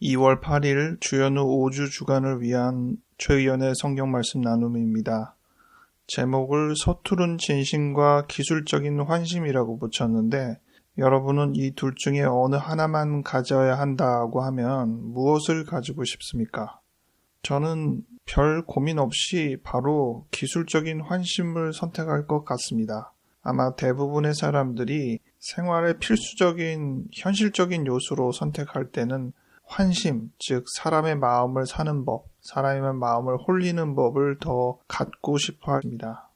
2월 8일 주연후 5주 주간을 위한 최의연의 성경 말씀 나눔입니다. 제목을 서투른 진심과 기술적인 환심이라고 붙였는데 여러분은 이 둘 중에 어느 하나만 가져야 한다고 하면 무엇을 가지고 싶습니까? 저는 별 고민 없이 바로 기술적인 환심을 선택할 것 같습니다. 아마 대부분의 사람들이 생활의 필수적인 현실적인 요소로 선택할 때는 환심, 즉 사람의 마음을 사는 법, 사람의 마음을 홀리는 법을 더 갖고 싶어 합니다.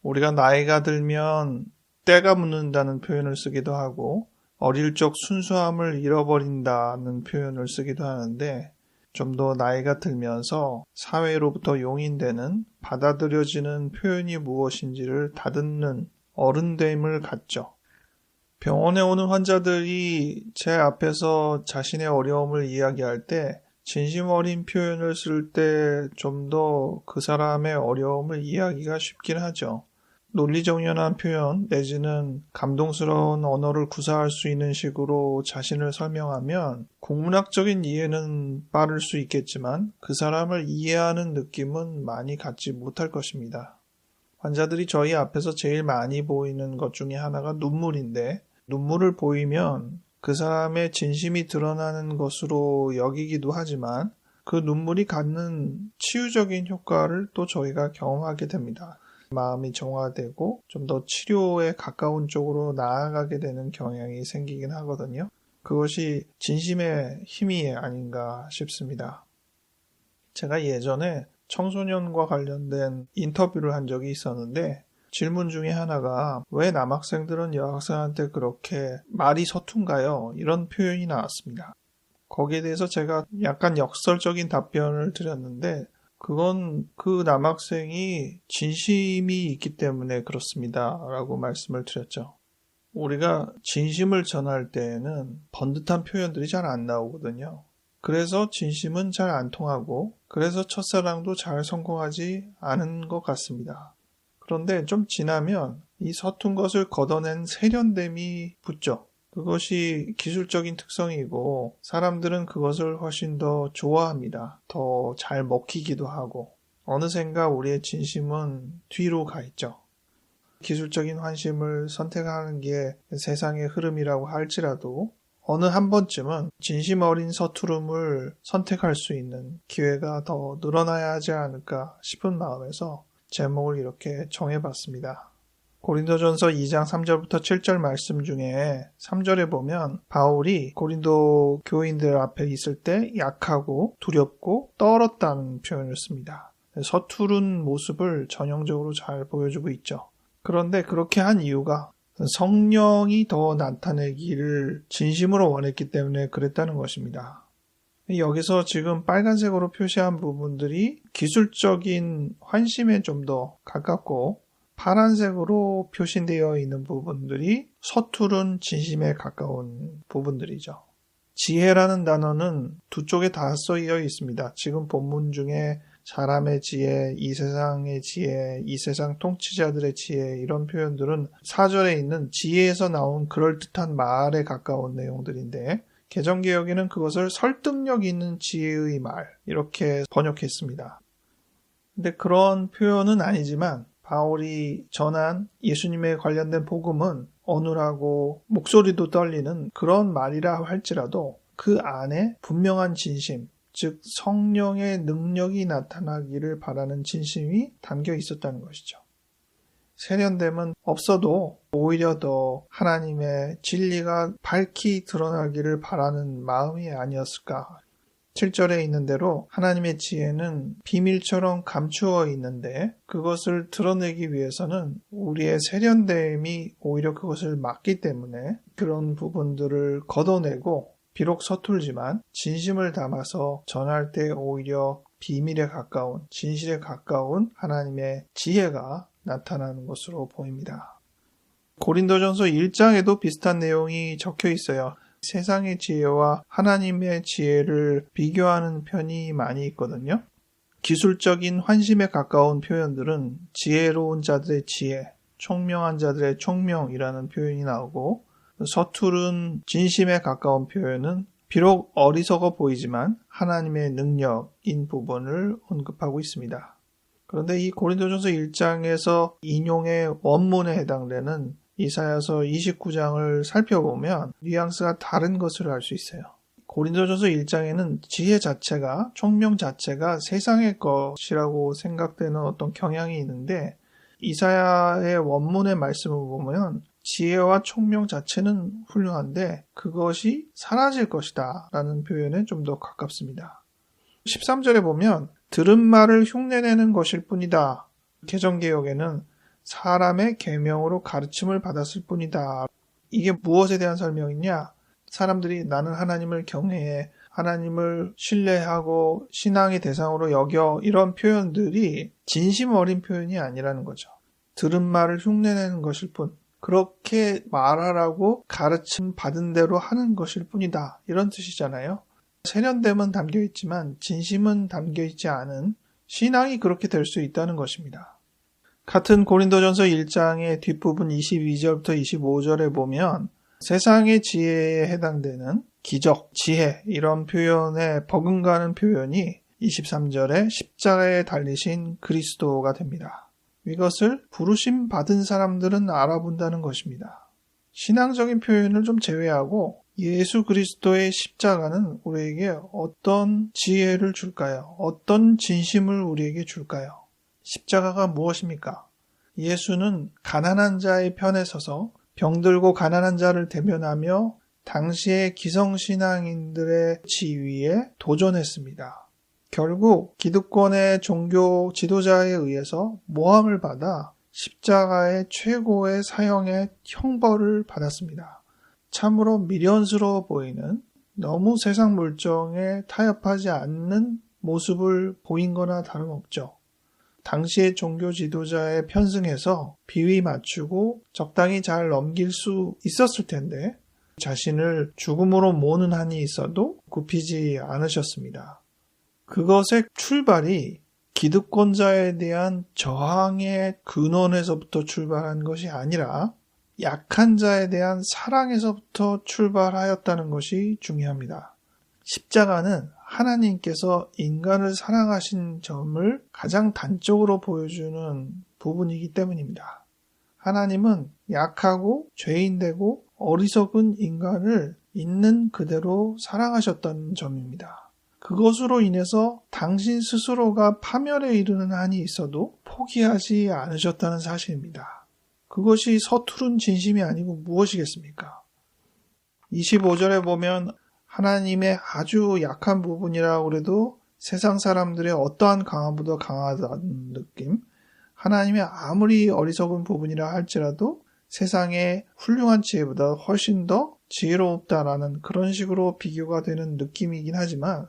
우리가 나이가 들면 때가 묻는다는 표현을 쓰기도 하고 어릴 적 순수함을 잃어버린다는 표현을 쓰기도 하는데 좀 더 나이가 들면서 사회로부터 용인되는 받아들여지는 표현이 무엇인지를 다듬는 어른됨을 갖죠. 병원에 오는 환자들이 제 앞에서 자신의 어려움을 이야기할 때 진심 어린 표현을 쓸 때 좀 더 그 사람의 어려움을 이해하기가 쉽긴 하죠. 논리정연한 표현 내지는 감동스러운 언어를 구사할 수 있는 식으로 자신을 설명하면 국문학적인 이해는 빠를 수 있겠지만 그 사람을 이해하는 느낌은 많이 갖지 못할 것입니다. 환자들이 저희 앞에서 제일 많이 보이는 것 중에 하나가 눈물인데 눈물을 보이면 그 사람의 진심이 드러나는 것으로 여기기도 하지만 그 눈물이 갖는 치유적인 효과를 또 저희가 경험하게 됩니다. 마음이 정화되고 좀 더 치료에 가까운 쪽으로 나아가게 되는 경향이 생기긴 하거든요. 그것이 진심의 힘이 아닌가 싶습니다. 제가 예전에 청소년과 관련된 인터뷰를 한 적이 있었는데 질문 중에 하나가 왜 남학생들은 여학생한테 그렇게 말이 서툰가요? 이런 표현이 나왔습니다. 거기에 대해서 제가 약간 역설적인 답변을 드렸는데 그건 그 남학생이 진심이 있기 때문에 그렇습니다. 라고 말씀을 드렸죠. 우리가 진심을 전할 때에는 번듯한 표현들이 잘 안 나오거든요. 그래서 진심은 잘 안 통하고 그래서 첫사랑도 잘 성공하지 않은 것 같습니다. 그런데 좀 지나면 이 서툰 것을 걷어낸 세련됨이 붙죠. 그것이 기술적인 특성이고 사람들은 그것을 훨씬 더 좋아합니다. 더 잘 먹히기도 하고 어느샌가 우리의 진심은 뒤로 가 있죠. 기술적인 환심을 선택하는 게 세상의 흐름이라고 할지라도 어느 한 번쯤은 진심 어린 서투름을 선택할 수 있는 기회가 더 늘어나야 하지 않을까 싶은 마음에서 제목을 이렇게 정해봤습니다. 고린도전서 2장 3절부터 7절 말씀 중에 3절에 보면 바울이 고린도 교인들 앞에 있을 때 약하고 두렵고 떨었다는 표현을 씁니다. 서투른 모습을 전형적으로 잘 보여주고 있죠. 그런데 그렇게 한 이유가 성령이 더 나타내기를 진심으로 원했기 때문에 그랬다는 것입니다. 여기서 지금 빨간색으로 표시한 부분들이 기술적인 환심에 좀 더 가깝고 파란색으로 표시되어 있는 부분들이 서투른 진심에 가까운 부분들이죠. 지혜라는 단어는 두 쪽에 다 쓰여 있습니다. 지금 본문 중에 사람의 지혜, 이 세상의 지혜, 이 세상 통치자들의 지혜 이런 표현들은 4절에 있는 지혜에서 나온 그럴듯한 말에 가까운 내용들인데 개정개혁에는 그것을 설득력 있는 지혜의 말 이렇게 번역했습니다. 근데 그런 표현은 아니지만 바울이 전한 예수님에 관련된 복음은 어눌하고 목소리도 떨리는 그런 말이라 할지라도 그 안에 분명한 진심, 즉 성령의 능력이 나타나기를 바라는 진심이 담겨 있었다는 것이죠. 세련됨은 없어도 오히려 더 하나님의 진리가 밝히 드러나기를 바라는 마음이 아니었을까. 7절에 있는 대로 하나님의 지혜는 비밀처럼 감추어 있는데 그것을 드러내기 위해서는 우리의 세련됨이 오히려 그것을 막기 때문에 그런 부분들을 걷어내고 비록 서툴지만 진심을 담아서 전할 때 오히려 비밀에 가까운 진실에 가까운 하나님의 지혜가 나타나는 것으로 보입니다. 고린도전서 1장에도 비슷한 내용이 적혀 있어요. 세상의 지혜와 하나님의 지혜를 비교하는 편이 많이 있거든요. 기술적인 환심에 가까운 표현들은 지혜로운 자들의 지혜, 총명한 자들의 총명이라는 표현이 나오고 서투른 진심에 가까운 표현은 비록 어리석어 보이지만 하나님의 능력인 부분을 언급하고 있습니다. 그런데 이 고린도전서 1장에서 인용의 원문에 해당되는 이사야서 29장을 살펴보면 뉘앙스가 다른 것을 알 수 있어요. 고린도전서 1장에는 지혜 자체가, 총명 자체가 세상의 것이라고 생각되는 어떤 경향이 있는데 이사야의 원문의 말씀을 보면 지혜와 총명 자체는 훌륭한데 그것이 사라질 것이다 라는 표현에 좀 더 가깝습니다. 13절에 보면 들은 말을 흉내내는 것일 뿐이다. 개정개역에는 사람의 계명으로 가르침을 받았을 뿐이다. 이게 무엇에 대한 설명이냐? 사람들이 나는 하나님을 경외해, 하나님을 신뢰하고 신앙의 대상으로 여겨, 이런 표현들이 진심 어린 표현이 아니라는 거죠. 들은 말을 흉내내는 것일 뿐, 그렇게 말하라고 가르침 받은 대로 하는 것일 뿐이다, 이런 뜻이잖아요. 세련됨은 담겨있지만 진심은 담겨있지 않은 신앙이 그렇게 될 수 있다는 것입니다. 같은 고린도전서 1장의 뒷부분 22절부터 25절에 보면 세상의 지혜에 해당되는 기적, 지혜, 이런 표현에 버금가는 표현이 23절에 십자가에 달리신 그리스도가 됩니다. 이것을 부르심 받은 사람들은 알아본다는 것입니다. 신앙적인 표현을 좀 제외하고 예수 그리스도의 십자가는 우리에게 어떤 지혜를 줄까요? 어떤 진심을 우리에게 줄까요? 십자가가 무엇입니까? 예수는 가난한 자의 편에 서서 병들고 가난한 자를 대변하며 당시의 기성신앙인들의 지위에 도전했습니다. 결국 기득권의 종교 지도자에 의해서 모함을 받아 십자가의 최고의 사형의 형벌을 받았습니다. 참으로 미련스러워 보이는, 너무 세상 물정에 타협하지 않는 모습을 보인 거나 다름없죠. 당시의 종교 지도자에 편승해서 비위 맞추고 적당히 잘 넘길 수 있었을 텐데 자신을 죽음으로 모는 한이 있어도 굽히지 않으셨습니다. 그것의 출발이 기득권자에 대한 저항의 근원에서부터 출발한 것이 아니라 약한 자에 대한 사랑에서부터 출발하였다는 것이 중요합니다. 십자가는 하나님께서 인간을 사랑하신 점을 가장 단적으로 보여주는 부분이기 때문입니다. 하나님은 약하고 죄인되고 어리석은 인간을 있는 그대로 사랑하셨다는 점입니다. 그것으로 인해서 당신 스스로가 파멸에 이르는 한이 있어도 포기하지 않으셨다는 사실입니다. 그것이 서투른 진심이 아니고 무엇이겠습니까? 25절에 보면 하나님의 아주 약한 부분이라고 그래도 세상 사람들의 어떠한 강함보다 강하다는 느낌, 하나님의 아무리 어리석은 부분이라 할지라도 세상의 훌륭한 지혜보다 훨씬 더 지혜롭다라는 그런 식으로 비교가 되는 느낌이긴 하지만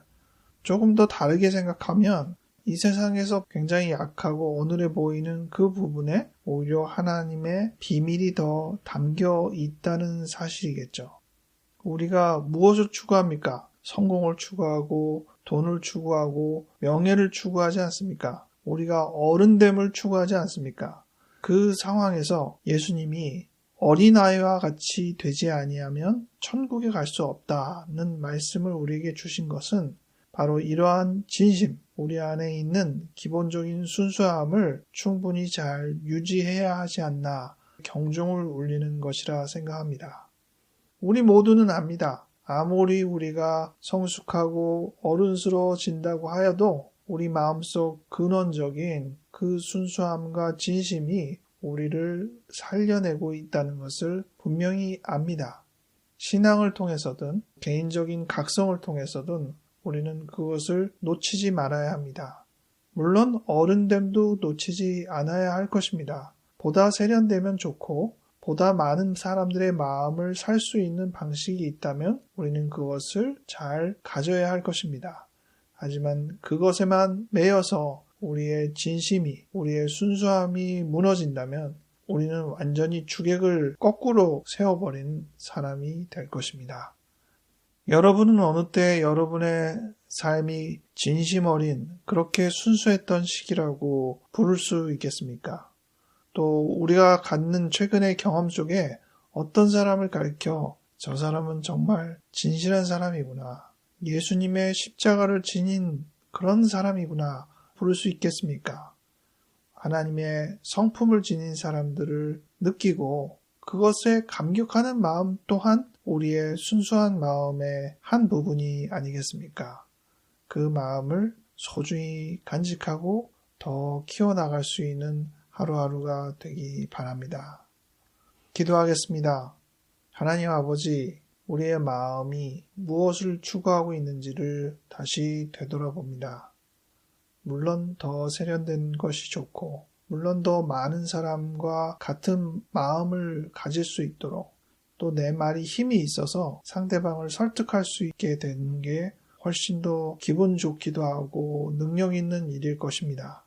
조금 더 다르게 생각하면 이 세상에서 굉장히 약하고 어눌해 보이는 그 부분에 오히려 하나님의 비밀이 더 담겨 있다는 사실이겠죠. 우리가 무엇을 추구합니까? 성공을 추구하고 돈을 추구하고 명예를 추구하지 않습니까? 우리가 어른됨을 추구하지 않습니까? 그 상황에서 예수님이 어린아이와 같이 되지 아니하면 천국에 갈 수 없다는 말씀을 우리에게 주신 것은 바로 이러한 진심, 우리 안에 있는 기본적인 순수함을 충분히 잘 유지해야 하지 않나 경종을 울리는 것이라 생각합니다. 우리 모두는 압니다. 아무리 우리가 성숙하고 어른스러워진다고 하여도 우리 마음속 근원적인 그 순수함과 진심이 우리를 살려내고 있다는 것을 분명히 압니다. 신앙을 통해서든 개인적인 각성을 통해서든 우리는 그것을 놓치지 말아야 합니다. 물론 어른됨도 놓치지 않아야 할 것입니다. 보다 세련되면 좋고 보다 많은 사람들의 마음을 살 수 있는 방식이 있다면 우리는 그것을 잘 가져야 할 것입니다. 하지만 그것에만 매여서 우리의 진심이, 우리의 순수함이 무너진다면 우리는 완전히 주객을 거꾸로 세워버린 사람이 될 것입니다. 여러분은 어느 때 여러분의 삶이 진심 어린 그렇게 순수했던 시기라고 부를 수 있겠습니까? 또 우리가 갖는 최근의 경험 속에 어떤 사람을 가리켜 저 사람은 정말 진실한 사람이구나. 예수님의 십자가를 지닌 그런 사람이구나 부를 수 있겠습니까? 하나님의 성품을 지닌 사람들을 느끼고 그것에 감격하는 마음 또한 우리의 순수한 마음의 한 부분이 아니겠습니까? 그 마음을 소중히 간직하고 더 키워나갈 수 있는 하루하루가 되기 바랍니다. 기도하겠습니다. 하나님 아버지, 우리의 마음이 무엇을 추구하고 있는지를 다시 되돌아봅니다. 물론 더 세련된 것이 좋고, 물론 더 많은 사람과 같은 마음을 가질 수 있도록, 또 내 말이 힘이 있어서 상대방을 설득할 수 있게 되는 게 훨씬 더 기분 좋기도 하고 능력 있는 일일 것입니다.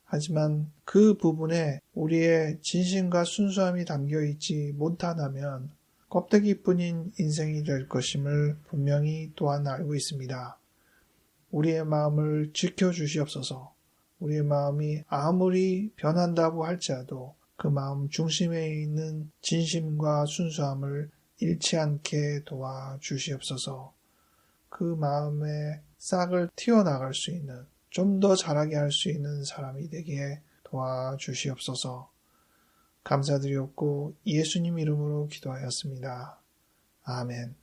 하지만 그 부분에 우리의 진심과 순수함이 담겨 있지 못하다면 껍데기뿐인 인생이 될 것임을 분명히 또한 알고 있습니다. 우리의 마음을 지켜주시옵소서. 우리의 마음이 아무리 변한다고 할지라도 그 마음 중심에 있는 진심과 순수함을 잃지 않게 도와주시옵소서. 그 마음의 싹을 틔워나갈 수 있는, 좀 더 자라게 할 수 있는 사람이 되게 도와주시옵소서. 감사드렸고 예수님 이름으로 기도하였습니다. 아멘.